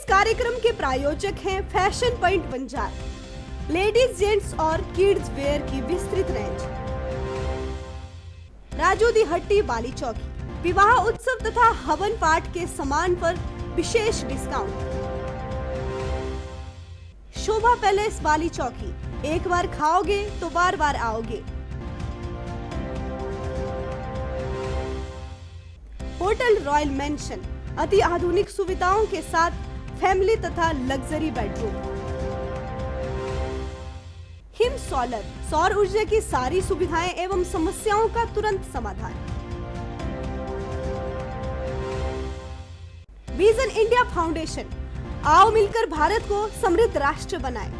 कार्यक्रम के प्रायोजक हैं fashion point Banjar, ladies, gents और किड्स वेयर की विस्तृत रेंज। राजू दी हट्टी बाली चौकी, विवाह उत्सव तथा हवन पाठ के सामान पर विशेष डिस्काउंट। शोभा पैलेस बाली चौकी, एक बार खाओगे तो बार बार आओगे। होटल रॉयल मेंशन, अति आधुनिक सुविधाओं के साथ फैमिली तथा लग्जरी बेडरूम। हिम सोलर, सौर ऊर्जा की सारी सुविधाएं एवं समस्याओं का तुरंत समाधान। विजन इंडिया फाउंडेशन, आओ मिलकर भारत को समृद्ध राष्ट्र बनाएं।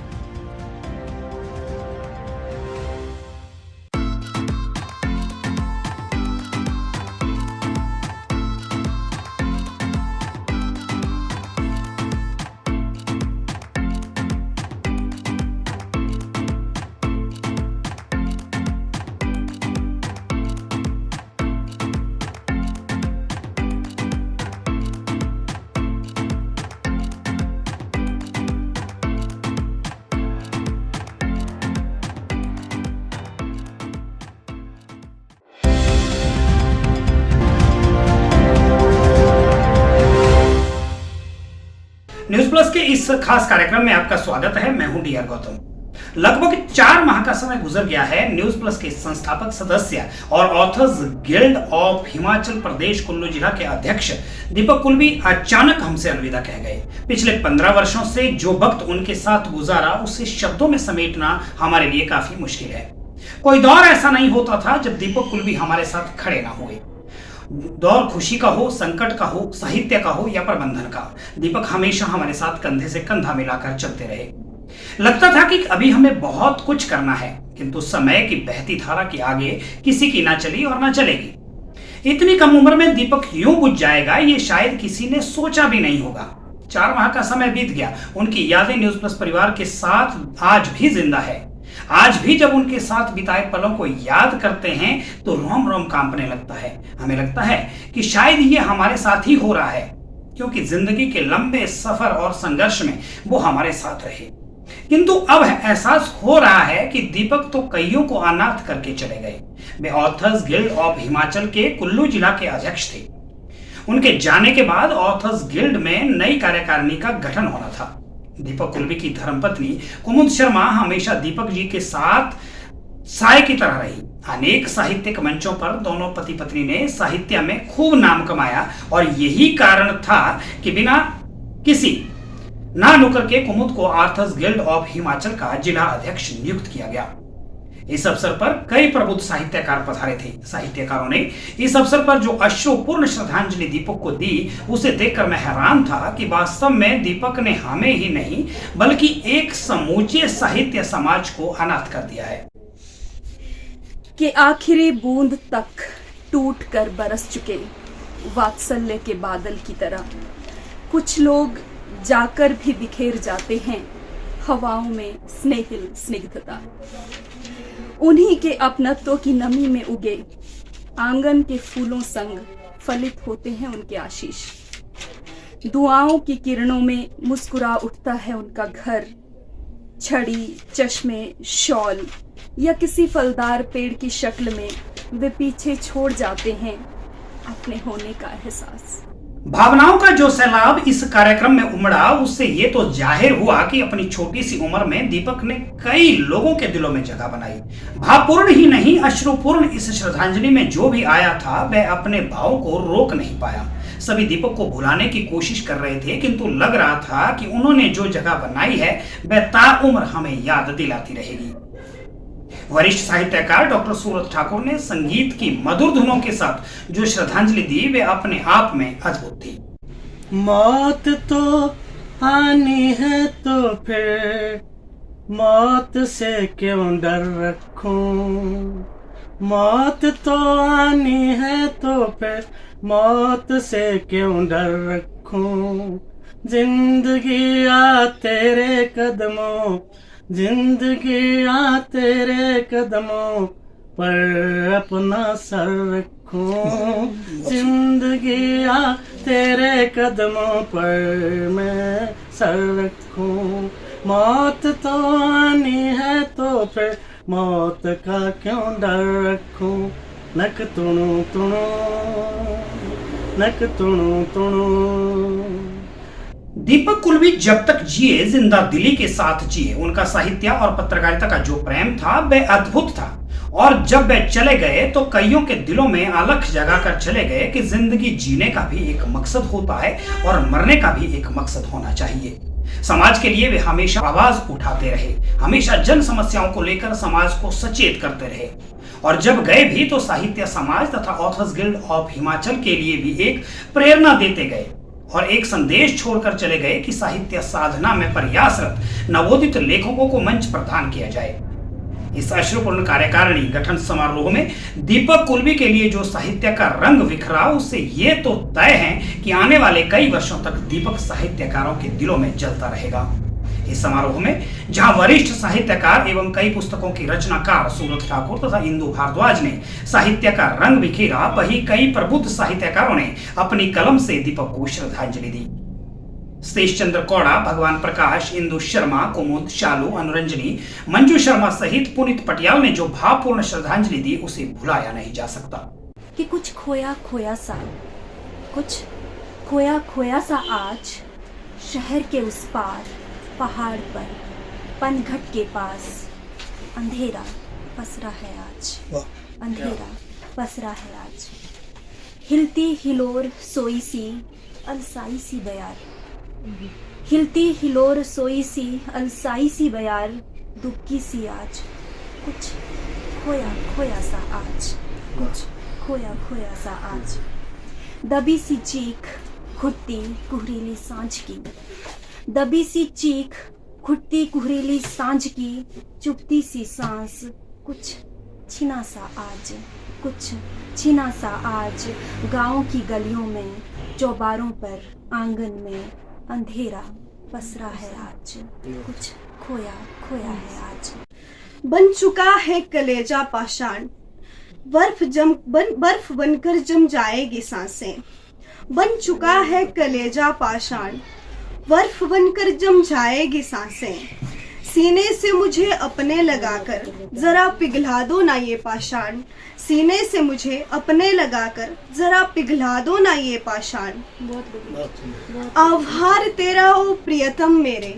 न्यूज प्लस के इस खास कार्यक्रम में आपका स्वागत है। मैं हूं डीआर गौतम। लगभग 4 माह का समय गुजर गया है। न्यूज प्लस के संस्थापक सदस्य और authors guild of Himachal Pradesh Kullu जिला के अध्यक्ष दीपक कुल्बी अचानक हमसे अलविदा कह गए। पिछले 15 वर्षों से जो वक्त उनके साथ गुजारा उसे शब्दों में समेटना हमारे लिए काफी मुश्किल है। कोई दौर ऐसा नहीं होता था जब दीपक कुल्बी हमारे साथ खड़े ना हुए। दौर खुशी का हो, संकट का हो, साहित्य का हो या प्रबंधन का, दीपक हमेशा हमारे साथ कंधे से कंधा मिलाकर चलते रहे। लगता था कि अभी हमें बहुत कुछ करना है, किंतु समय की बहती धारा के आगे किसी की ना चली और ना चलेगी। इतनी कम उम्र में दीपक यूं बुझ जाएगा ये शायद किसी ने सोचा भी नहीं होगा। 4 माह का समय बीत गया। उनकी यादें न्यूज प्लस परिवार के साथ आज भी जिंदा है। आज भी जब उनके साथ बिताए पलों को याद करते हैं तो रोम रोम कांपने लगता है। हमें लगता है कि शायद ये हमारे साथ ही हो रहा है, क्योंकि जिंदगी के लंबे सफर और संघर्ष में वो हमारे साथ रहे। किंतु अब एहसास हो रहा है कि दीपक तो कईयों को अनाथ करके चले गए। वे ऑथर्स गिल्ड ऑफ हिमाचल के कुल्लू जिला के अध्यक्ष थे। उनके जाने के बाद ऑथर्स गिल्ड में नई कार्यकारिणी का गठन होना था। दीपक कुल्बी की धर्मपत्नी कुमुद शर्मा हमेशा दीपक जी के साथ साय की तरह रही। अनेक साहित्यिक मंचों पर दोनों पति पत्नी ने साहित्य में खूब नाम कमाया और यही कारण था कि बिना किसी ना नुकर के कुमुद को ऑथर्स गिल्ड ऑफ हिमाचल का जिला अध्यक्ष नियुक्त किया गया। इस अवसर पर कई प्रबुद्ध साहित्यकार पधारे थे। साहित्यकारों ने इस अवसर पर जो अश्रुपूर्ण श्रद्धांजलि दीपक को दी उसे देखकर मैं हैरान था कि वास्तव में दीपक ने हमें ही नहीं बल्कि एक समूचे साहित्य समाज को अनाथ कर दिया है। कि आखिरी बूंद तक टूट कर बरस चुके वात्सल्य के बादल की तरह कुछ लोग जाकर भी बिखेर जाते हैं हवाओं में स्नेहिल स्निग्धता। उन्हीं के अपनत्व की नमी में उगे आंगन के फूलों संग फलित होते हैं उनके आशीष। दुआओं की किरणों में मुस्कुरा उठता है उनका घर। छड़ी, चश्मे, शॉल या किसी फलदार पेड़ की शक्ल में वे पीछे छोड़ जाते हैं अपने होने का एहसास। भावनाओं का जो सैलाब इस कार्यक्रम में उमड़ा उससे ये तो जाहिर हुआ कि अपनी छोटी सी उम्र में दीपक ने कई लोगों के दिलों में जगह बनाई। भावपूर्ण ही नहीं, अश्रुपूर्ण इस श्रद्धांजलि में जो भी आया था वह अपने भाव को रोक नहीं पाया। सभी दीपक को भुलाने की कोशिश कर रहे थे, किंतु लग रहा था कि उन्होंने जो जगह बनाई है वह ताउम्र हमें याद दिलाती रहेगी। वरिष्ठ साहित्यकार डॉक्टर सूरत ठाकुर ने संगीत की मधुर धुनों के साथ जो श्रद्धांजलि दी वे अपने आप में अद्भुत थी। मौत तो आनी है तो फिर मौत से क्यों डर रखूं, मौत तो आनी है तो फिर मौत से क्यों डर रखूं। जिंदगी आ तेरे कदमों, जिंदगी आ तेरे कदमों पर अपना सर रखूं। जिंदगी आ तेरे कदमों पर मैं सर रखूं। मौत तो आनी है तो फिर मौत का क्यों डर रखूं। नक तुणु तुणु, नक तुणु तुणु। दीपक कुलवी जब तक जिए जिंदा दिली के साथ जिए। उनका साहित्य और पत्रकारिता का जो प्रेम था वह अद्भुत था, और जब वे चले गए तो कईयों के दिलों में अलख जगा कर चले गए कि जिंदगी जीने का भी एक मकसद होता है और मरने का भी एक मकसद होना चाहिए। समाज के लिए वे हमेशा आवाज उठाते रहे, हमेशा जन समस्याओं को लेकर समाज को सचेत करते रहे, और जब गए भी तो साहित्य समाज तथा ऑथर्स गिल्ड ऑफ हिमाचल के लिए भी एक प्रेरणा देते गए और एक संदेश छोड़कर चले गए कि साहित्य साधना में प्रयासरत नवोदित लेखकों को मंच प्रदान किया जाए। इस अश्रुपूर्ण कार्यकारिणी गठन समारोह में दीपक कुलवी के लिए जो साहित्य का रंग बिखरा, उससे ये तो तय है कि आने वाले कई वर्षों तक दीपक साहित्यकारों के दिलों में जलता रहेगा। इस समारोह में जहां वरिष्ठ साहित्यकार एवं कई पुस्तकों की रचनाकार सूरत ठाकुर तथा इंदु भारद्वाज ने साहित्य का रंग बिखेरा, वहीं कई प्रबुद्ध साहित्यकारों ने अपनी कलम से दीपक को श्रद्धांजलि दी। सतीश चंद्र कौड़ा, भगवान प्रकाश, इंदु शर्मा, कुमुद, शालू, अनुरंजनी, मंजू शर्मा सहित पुनीत पटियाल ने जो भावपूर्ण श्रद्धांजलि दी, उसे भुलाया नहीं जा सकता। कि कुछ खोया खोया सा, कुछ खोया खोया सा आज शहर के उस पार, पहाड़ पर पनघट के पास अंधेरा पसरा है आज, अंधेरा पसरा है आज। हिलती हिलोर सोई सी अलसाई सी बयार, हिलती हिलोर सोई सी अलसाई सी बयार, दुबकी सी आज। कुछ खोया खोया सा आज, कुछ खोया खोया सा आज। दबी सी चीख घुटती कुहरीली सांझ की, दबी सी चीख घुटती कुहरीली सांझ की, चुपती सी सांस कुछ छिना सा आज, कुछ छिना सा आज। गाँव की गलियों में, चौबारों पर, आंगन में अंधेरा पसरा है आज, कुछ खोया खोया है आज। बन चुका है कलेजा पाषाण, बर्फ बनकर जम जाएगी सांसें। बन चुका है कलेजा पाषाण, बर्फ बनकर जम जाएगी सांसें। सीने से मुझे अपने लगाकर जरा पिघला दो ना ये पाषाण, सीने से मुझे अपने लगाकर जरा पिघला दो ना ये पाषाण। आभार तेरा ओ प्रियतम मेरे,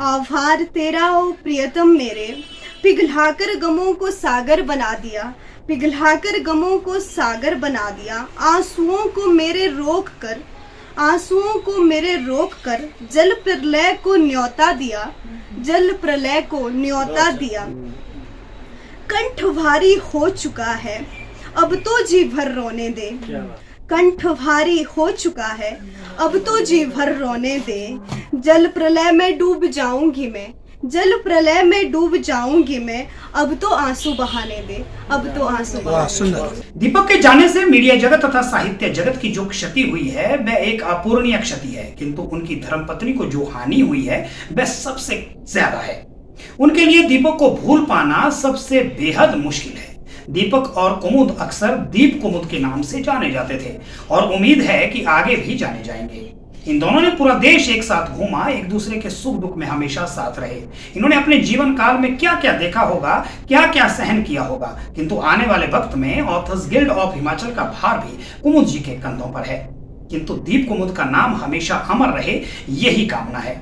आभार तेरा ओ प्रियतम मेरे, पिघलाकर गमों को सागर बना दिया, पिघलाकर गमों को सागर बना दिया। आंसुओं को मेरे रोक कर, आंसुओं को मेरे रोक कर, जल प्रलय को न्योता दिया, जल प्रलय को न्योता दिया। कंठ भारी हो चुका है, अब तो जी भर रोने दे, कंठ भारी हो चुका है, अब तो जी भर रोने दे। जल प्रलय में डूब जाऊंगी मैं, जल प्रलय में डूब जाऊंगी मैं, अब तो आंसू बहाने दे, अब तो आंसू बहाने दे। दीपक के जाने से मीडिया जगत तथा साहित्य जगत की जो क्षति हुई है वह एक अपूरणीय क्षति है, किंतु उनकी धर्मपत्नी को जो हानि हुई है वह सबसे ज्यादा है। उनके लिए दीपक को भूल पाना सबसे बेहद मुश्किल है। दीपक और कुमुद अक्सर दीप कुमुद के नाम से जाने जाते थे और उम्मीद है कि आगे भी जाने जाएंगे। इन दोनों ने पूरा देश एक साथ घूमा, एक दूसरे के सुख दुख में हमेशा साथ रहे। इन्होंने अपने जीवन काल में क्या क्या देखा होगा, क्या क्या सहन किया होगा, किंतु आने वाले वक्त में ऑथर्स गिल्ड ऑफ हिमाचल का भार भी कुमुद जी के कंधों पर है। किंतु दीप कुमुद का नाम हमेशा अमर रहे, यही कामना है।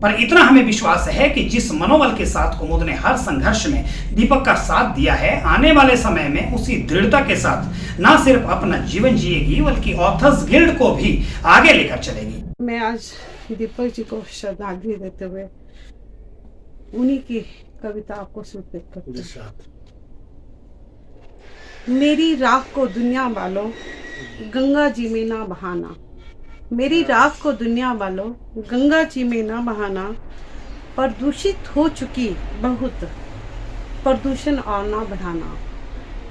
पर इतना हमें विश्वास है कि जिस मनोबल के साथ कुमुद ने हर संघर्ष में दीपक का साथ दिया है, आने वाले समय में उसी दृढ़ता के साथ न सिर्फ अपना जीवन जिएगी बल्कि ऑथर्स गिल्ड को भी आगे लेकर चलेगी। मैं आज दीपक जी को श्रद्धांजलि देते हुए उन्हीं की कविता आपको सुनते करती हूं। मेरी राख को दुनिया वालों गंगा जी में ना बहाना, मेरी राख को दुनिया वालों गंगा जी में ना बहाना। प्रदूषित हो चुकी बहुत, प्रदूषण और ना बढ़ाना,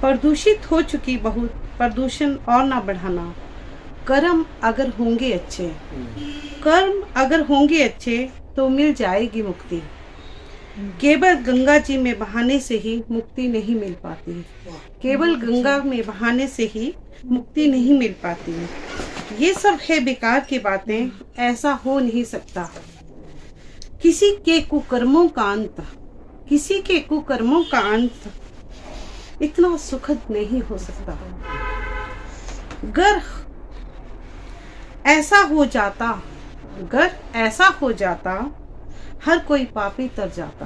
प्रदूषित हो चुकी बहुत, प्रदूषण और ना बढ़ाना। कर्म अगर होंगे अच्छे, कर्म अगर होंगे अच्छे तो मिल जाएगी मुक्ति। केवल गंगा जी में बहाने से ही मुक्ति नहीं मिल पाती, केवल गंगा में बहाने से ही मुक्ति नहीं मिल पाती। ये सब है बेकार की बातें, ऐसा हो नहीं सकता। किसी के कुकर्मों का अंत, किसी के कुकर्मों का अंत इतना सुखद नहीं हो सकता। अगर ऐसा हो जाता हर कोई पापी तर जाता।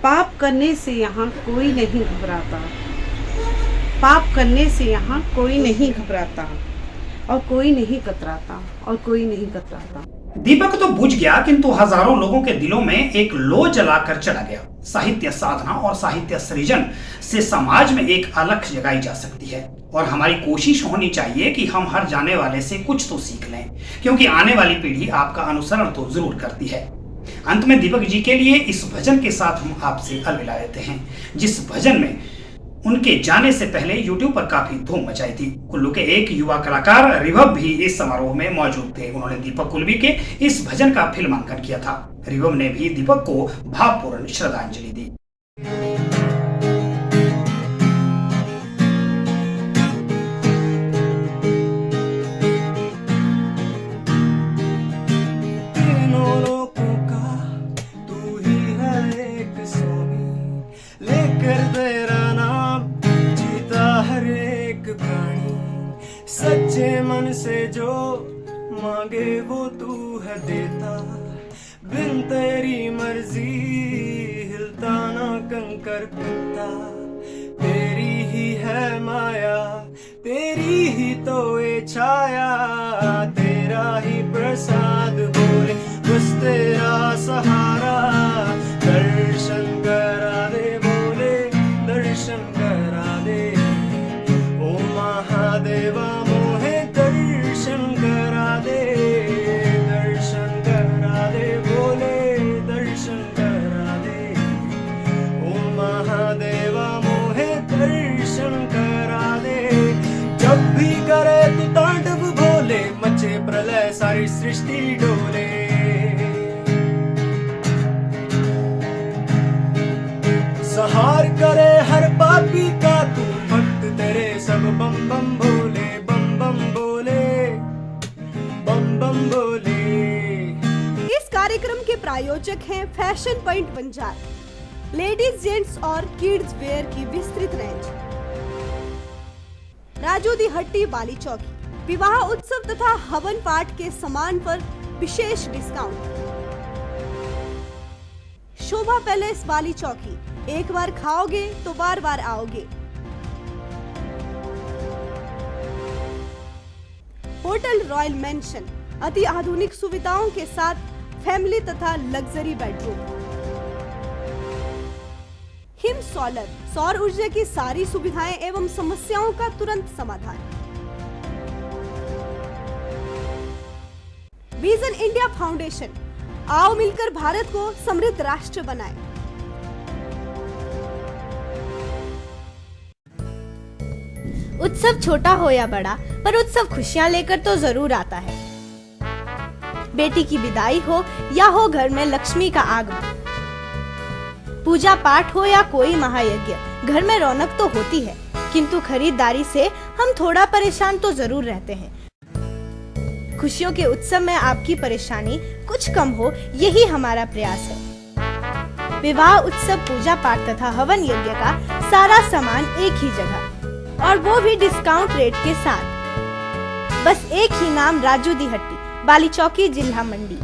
पाप करने से यहाँ कोई नहीं घबराता, पाप करने से यहाँ कोई नहीं घबराता, और कोई नहीं कतराता, और कोई नहीं कतराता। दीपक तो बुझ गया, किंतु हजारों लोगों के दिलों में एक लो जलाकर चला गया। साहित्य साधना और साहित्य सृजन से समाज में एक अलख जगाई जा सकती है, और हमारी कोशिश होनी चाहिए कि हम हर जाने वाले से कुछ तो सीख लें, क्योंकि आने वाली पीढ़ी आपका अनुसरण तो जरूर करती है। अंत में दीपक जी के लिए इस भजन के साथ हम आपसे अलविदा लेते हैं, जिस भजन में उनके जाने से पहले YouTube पर काफी धूम मचाई थी। कुल्लू के एक युवा कलाकार रिभव भी इस समारोह में मौजूद थे। उन्होंने दीपक कुल्लवी के इस भजन का फिल्मांकन किया था। रिभव ने भी दीपक को भावपूर्ण श्रद्धांजलि दी। सच्चे मन से जो मांगे वो तू है देता, बिन तेरी मर्जी हिलता ना कंकर पत्ता। तेरी ही है माया, तेरी ही तो ये छाया, तेरा ही प्रसाद बोले बस तेरा सहारा। दर्शन करा दे बोले, दर्शन करा दे, ओ महादेवा मोहे दर्शन करा दे, दर्शन करा दे बोले, दर्शन करा दे, ओ महादेवा मोहे दर्शन करा दे। जब भी करे तू तांडव भोले, मचे प्रलय सारी सृष्टि डोले। सहार करे हर पापी का तू भक्त, तेरे सब बम बम बोले, बम बम बोले, बम बम बोले। इस कार्यक्रम के प्रायोजक हैं fashion point Banjar, ladies, gents और किड्स वेयर की विस्तृत रेंज। राजू दी हट्टी बाली चौकी, विवाह उत्सव तथा हवन पाठ के सामान पर विशेष डिस्काउंट। शोभा पैलेस बाली चौकी, एक बार खाओगे तो बार बार आओगे। होटल रॉयल मेंशन, अति आधुनिक सुविधाओं के साथ फैमिली तथा लग्जरी बेडरूम। हिम सोलर, सौर ऊर्जा की सारी सुविधाएं एवं समस्याओं का तुरंत समाधान। विजन इंडिया फाउंडेशन, आओ मिलकर भारत को समृद्ध राष्ट्र बनाएं। उत्सव छोटा हो या बड़ा, पर उत्सव खुशियां लेकर तो जरूर आता है। बेटी की विदाई हो या हो घर में लक्ष्मी का आगमन, पूजा पाठ हो या कोई महायज्ञ, घर में रौनक तो होती है, किंतु खरीदारी से हम थोड़ा परेशान तो जरूर रहते हैं। खुशियों के उत्सव में आपकी परेशानी कुछ कम हो, यही हमारा प्रयास है। विवाह उत्सव, पूजा पाठ तथा हवन यज्ञ का सारा सामान एक ही जगह, और वो भी डिस्काउंट रेट के साथ। बस एक ही नाम, राजू दी हट्टी, बाली चौकी, जिला मंडी।